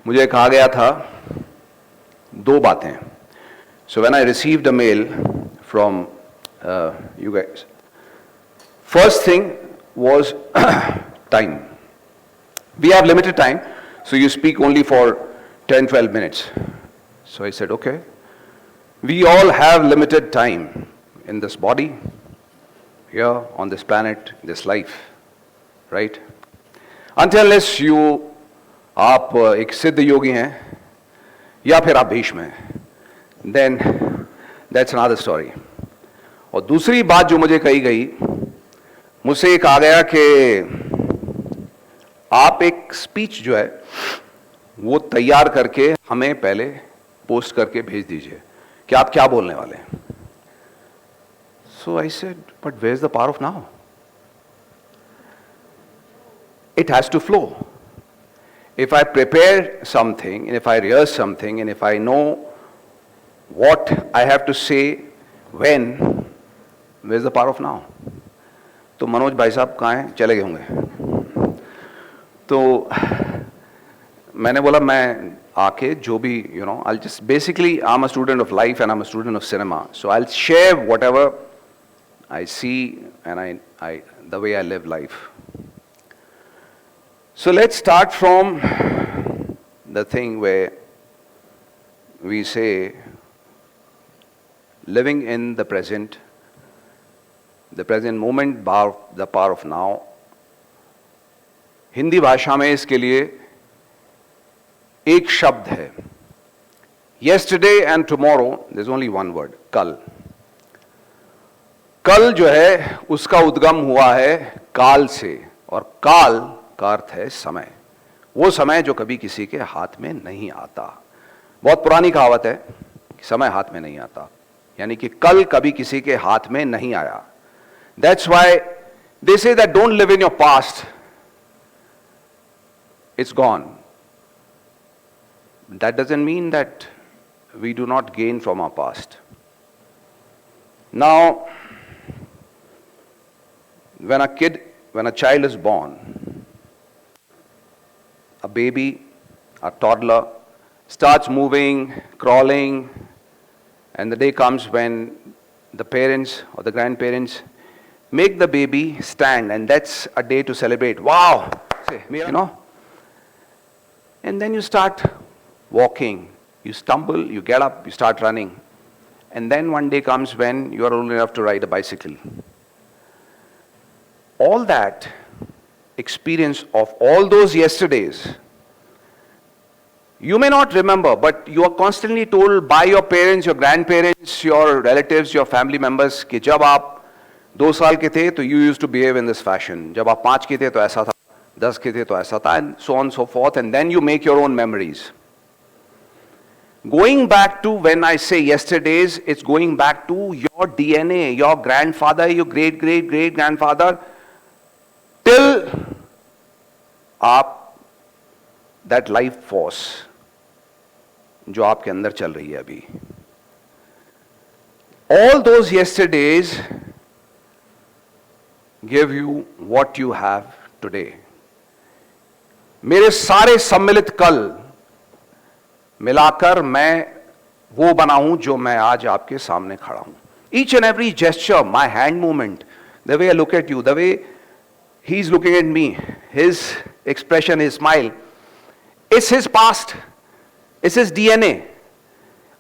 मुझे कहा गया था दो बातें. So when I received a mail from you guys, first thing was time. We have limited time, so you speak only for 10-12 minutes. So I said, okay. We all have limited time in this body, here on this planet, this life, right? Until unless you आप एक सिद्ध योगी हैं या फिर आप भीष्म हैं, then that's another story. और दूसरी बात जो मुझे कही गई, मुझसे ये कहा गया कि आप एक स्पीच जो है वो तैयार करके हमें पहले पोस्ट करके भेज दीजिए कि आप क्या बोलने वाले हैं. So I said, but where's the power of now? It has to flow. If I prepare something, and if I rehearse something, and if I know what I have to say when, where's the power of now? तो मनोज भाई साहब कहाँ हैं? चले गए होंगे. तो मैंने बोला मैं आके जो भी I'll just basically I'm a student of life and I'm a student of cinema, so I'll share whatever I see and I the way I live life. So let's start from the thing where we say living in the present moment, the power of now. Hindi भाषा में इसके लिए एक शब्द है. Yesterday and tomorrow, there's only one word, कल. कल जो है उसका उद्गम हुआ है काल से, और काल का अर्थ है समय. वो समय जो कभी किसी के हाथ में नहीं आता. बहुत पुरानी कहावत है कि समय हाथ में नहीं आता, यानी कि कल कभी किसी के हाथ में नहीं आया. That's why they say that don't live in your past. It's gone. That doesn't mean that we do not gain from our past. Now, when a child is born, a baby, a toddler, starts moving, crawling, and the day comes when the parents or the grandparents make the baby stand, and that's a day to celebrate. Wow! And then you start walking, you stumble, you get up, you start running. And then one day comes when you are old enough to ride a bicycle. All that experience of all those yesterdays, you may not remember, but you are constantly told by your parents, your grandparents, your relatives, your family members कि जब आप 2 साल के थे तो you used to behave in this fashion. जब आप 5 के थे तो ऐसा था, 10 के थे तो ऐसा था, and so on and so forth, and then you make your own memories. Going back to when I say yesterdays, it's going back to your DNA, your grandfather, your great-great-great-grandfather, till आप that life force जो आपके अंदर चल रही है अभी. All those yesterdays give you what you have today. मेरे सारे सम्मिलित कल मिलाकर मैं वो बना हूं जो मैं आज आपके सामने खड़ा हूं. Each and every gesture, my hand movement, the way I look at you, the way he's looking at me, his expression, his smile, it's his past, it's his DNA.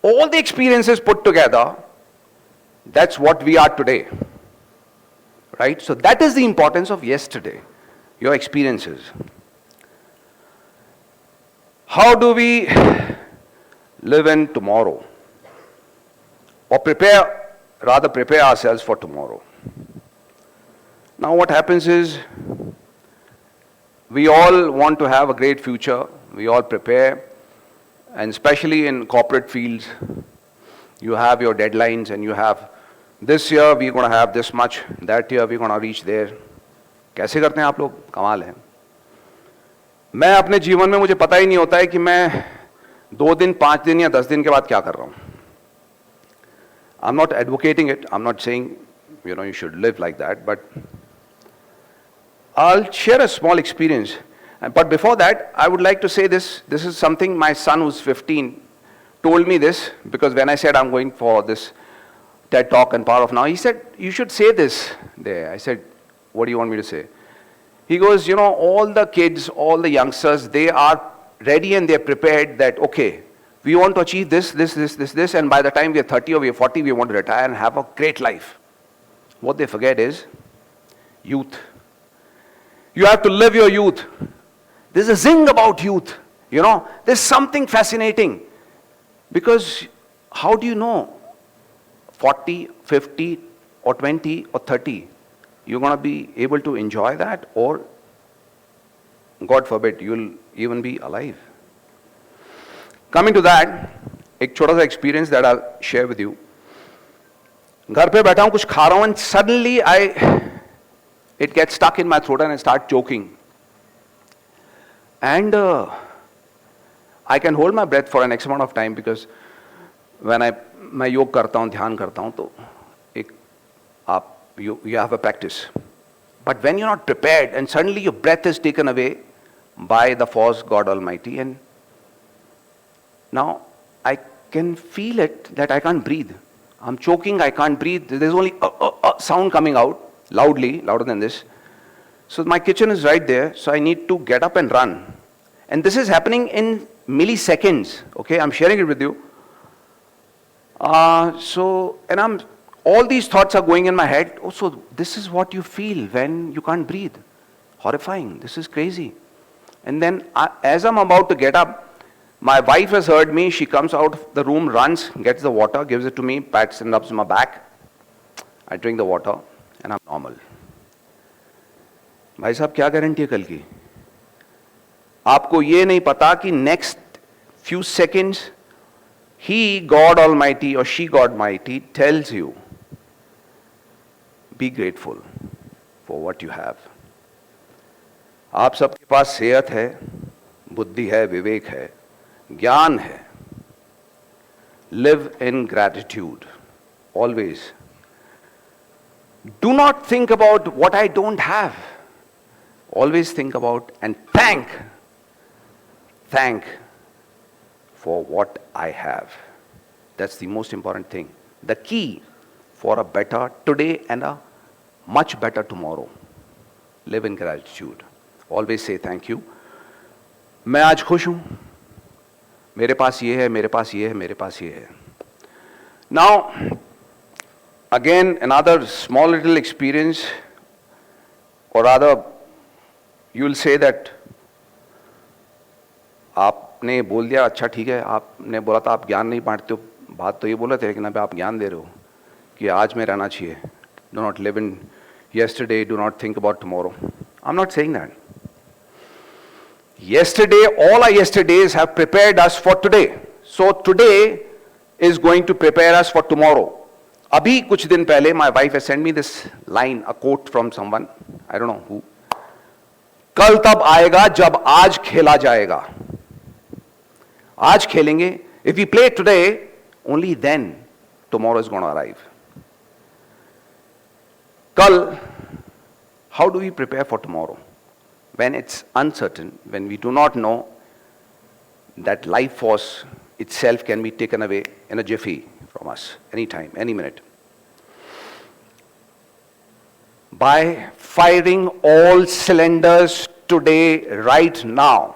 All the experiences put together, that's what we are today. Right? So that is the importance of yesterday, your experiences. How do we live in tomorrow? Or prepare ourselves for tomorrow. Now what happens is, we all want to have a great future, we all prepare, and especially in corporate fields, you have your deadlines and you have, this year we're going to have this much, that year we're going to reach there. कैसे करते हैं आप लोग? कमाल है. मैं अपने जीवन में मुझे पता ही नहीं होता है कि मैं 2 दिन, 5 दिन या 10 दिन के बाद क्या कर रहा हूं. I'm not advocating it. I'm not saying, you should live like that, but I'll share a small experience. But before that, I would like to say this. This is something my son, who's 15, told me this, because when I said I'm going for this TED Talk and Power of Now, he said, you should say this there. I said, what do you want me to say? He goes, you know, all the kids, all the youngsters, they are ready and they're prepared that, okay, we want to achieve this, and by the time we are 30 or we are 40, we want to retire and have a great life. What they forget is youth. You have to live your youth. There's a zing about youth, you know. There's something fascinating. Because how do you know 40, 50, or 20, or 30, you're going to be able to enjoy that, or, God forbid, you'll even be alive? Coming to that, एक छोटा सा experience that I'll share with you. घर पे बैठा हूँ, कुछ खा रहा हूँ, and suddenly it gets stuck in my throat and I start choking. And I can hold my breath for an X amount of time, because when मैं योग करता हूँ, ध्यान करता हूँ, तो you have a practice. But when you're not prepared and suddenly your breath is taken away by the force God Almighty, and now I can feel it that I can't breathe. I'm choking, I can't breathe. There's only a sound coming out loudly, louder than this. So my kitchen is right there, so I need to get up and run. And this is happening in milliseconds, okay? I'm sharing it with you. All these thoughts are going in my head. Oh, so this is what you feel when you can't breathe. Horrifying, this is crazy. And then as I'm about to get up, my wife has heard me. She comes out of the room, runs, gets the water, gives it to me, pats and rubs my back. I drink the water and I'm normal. भाई साहब, क्या guarantee है कल की? आपको ये नहीं पता कि next few seconds He, God Almighty, or she, God Almighty, tells you, be grateful for what you have. आप सबके पास सेहत है, बुद्धि है, विवेक है, ज्ञान है. Live in gratitude, always. Do not think about what I don't have. Always think about and thank for what I have. That's the most important thing. The key for a better today and a much better tomorrow. Live in gratitude. Always say thank you. मैं आज खुश हूँ. मेरे पास ये है, मेरे पास ये है, मेरे पास ये है. Now, again, another small little experience, or rather, you will say that आपने बोल दिया, अच्छा ठीक है, आपने बोला था आप ज्ञान नहीं बांटते हो, बात तो ये बोला थे, लेकिन अब आप ज्ञान दे रहे हो कि आज में रहना चाहिए. Do not live in yesterday, do not think about tomorrow. I'm not saying that. Yesterday, all our yesterdays have prepared us for today. So today is going to prepare us for tomorrow. Abhi kuch din pehle, my wife has sent me this line, a quote from someone, I don't know who. कल तब आएगा जब आज खेला जाएगा. आज खेलेंगे. If we play today, only then tomorrow is going to arrive. Kal, how do we prepare for tomorrow? When it's uncertain, when we do not know that life force itself can be taken away in a jiffy from us, anytime, any minute. By firing all cylinders today, right now,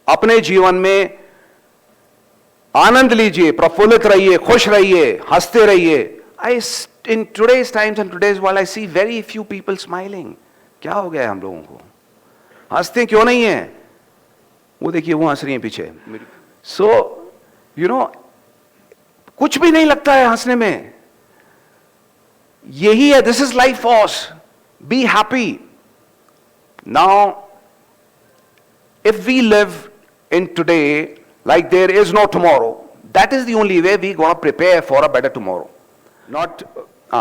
अपने जीवन में आनंद लीजिए, प्रफुल्लित रहिए, खुश रहिए, हंसते रहिए. In today's times and today's world, I see very few people smiling. क्या हो गया है हम लोगों को? हंसते क्यों नहीं है? वो देखिए, वो हंस रही हैं पीछे. So, you know, कुछ भी नहीं लगता है हंसने में. यही है, this is life force. Be happy. Now, if we live in today like there is no tomorrow, that is the only way we're going to prepare for a better tomorrow. Not,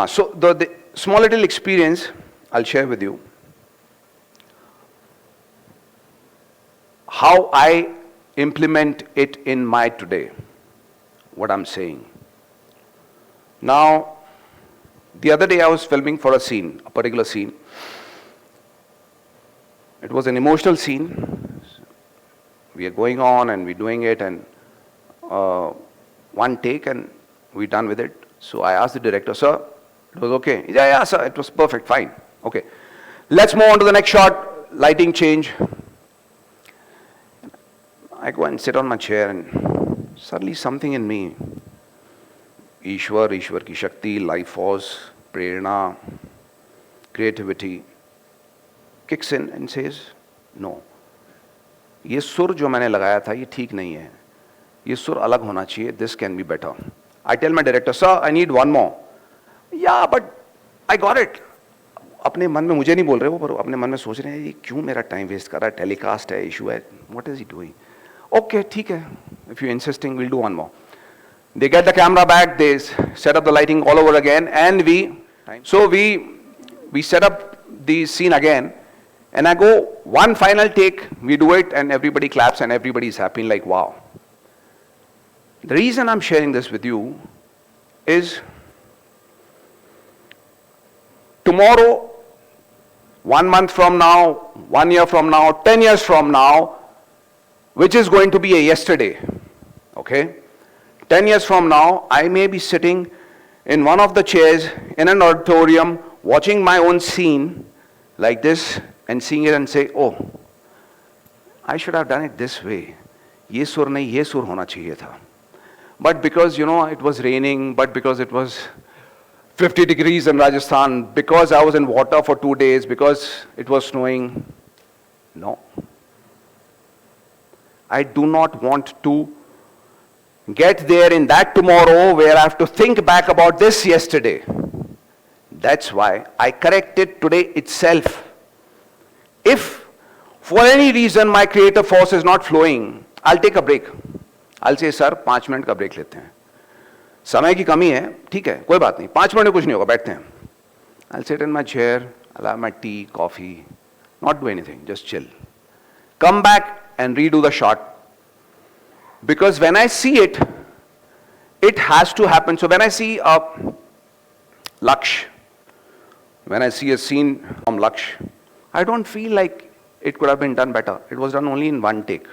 so the small little experience I'll share with you. How I implement it in my today, what I'm saying. Now, the other day I was filming for a scene, a particular scene. It was an emotional scene. We are going on and we're doing it, and one take and we're done with it. So I asked the director, sir, it was okay? Yeah, sir, it was perfect, fine. Okay. Let's move on to the next shot, lighting change. I go and sit on my chair, and suddenly something in me, Ishwar ki Shakti, life force, prerna, creativity, kicks in and says, no. ये सुर जो मैंने लगाया था ये ठीक नहीं है, ये सुर अलग होना चाहिए, this can be better. I tell my director, sir, I need one more. Yeah, but I got it. अपने मन में, मुझे नहीं बोल रहे वो, पर अपने मन में सोच रहे हैं ये क्यों मेरा टाइम वेस्ट कर रहा है, टेलीकास्ट है, इशू है, what is he doing? Okay, ठीक है, if you're insisting, we'll do one more. They get the camera back, they set up the lighting all over again, and we set up the scene again. And I go, one final take, we do it, and everybody claps and everybody's happy, like, wow. The reason I'm sharing this with you is tomorrow, 1 month from now, 1 year from now, 10 years from now, which is going to be a yesterday, okay? 10 years from now, I may be sitting in one of the chairs in an auditorium, watching my own scene like this, and seeing it and say, oh, I should have done it this way. Ye sur nahi, ye sur hona chahiye tha. But because, it was raining, but because it was 50 degrees in Rajasthan, because I was in water for 2 days, because it was snowing, no. I do not want to get there in that tomorrow where I have to think back about this yesterday. That's why I correct it today itself. If for any reason my creative force is not flowing, I'll take a break. I'll say, sir, 5 minute का break लेते हैं. समय की कमी है, ठीक है, कोई बात नहीं, 5 मिनट में कुछ नहीं होगा, बैठते हैं. I'll sit in my chair, I'll have my tea, coffee, not do anything, just chill. Come back and redo the shot. Because when I see it, it has to happen. So when I see a Laksh, when I see a scene from Laksh, I don't feel like it could have been done better. It was done only in one take.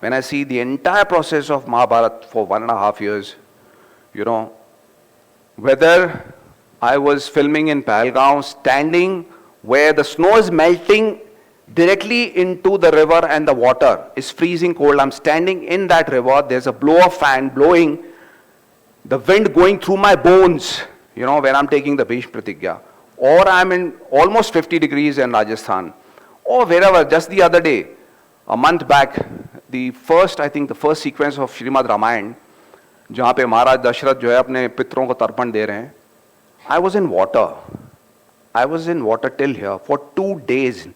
When I see the entire process of Mahabharata for 1.5 years, whether I was filming in Pahalgaon, standing where the snow is melting directly into the river and the water is freezing cold. I'm standing in that river. There's a blower fan blowing, the wind going through my bones, when I'm taking the Bhishma Pratigya. Or I'm in almost 50 degrees in Rajasthan. Or wherever, just the other day, a month back, the first sequence of Srimad Ramayana, जहाँ पे महाराज दशरथ जो है अपने पितरों को तर्पण दे रहे हैं, I was in water. I was in water till here for 2 days.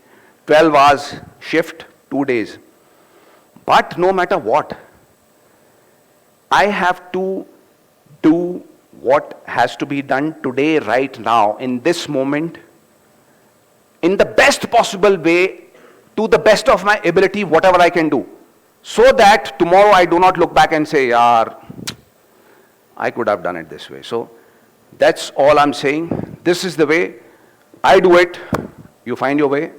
12 hours shift, 2 days. But no matter what, I have to do what has to be done today, right now, in this moment, in the best possible way, to the best of my ability, whatever I can do. So that tomorrow I do not look back and say, yaar, I could have done it this way. So that's all I'm saying. This is the way I do it. You find your way.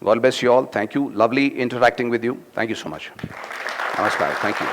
God bless you all. Thank you. Lovely interacting with you. Thank you so much. Namaskar. Thank you.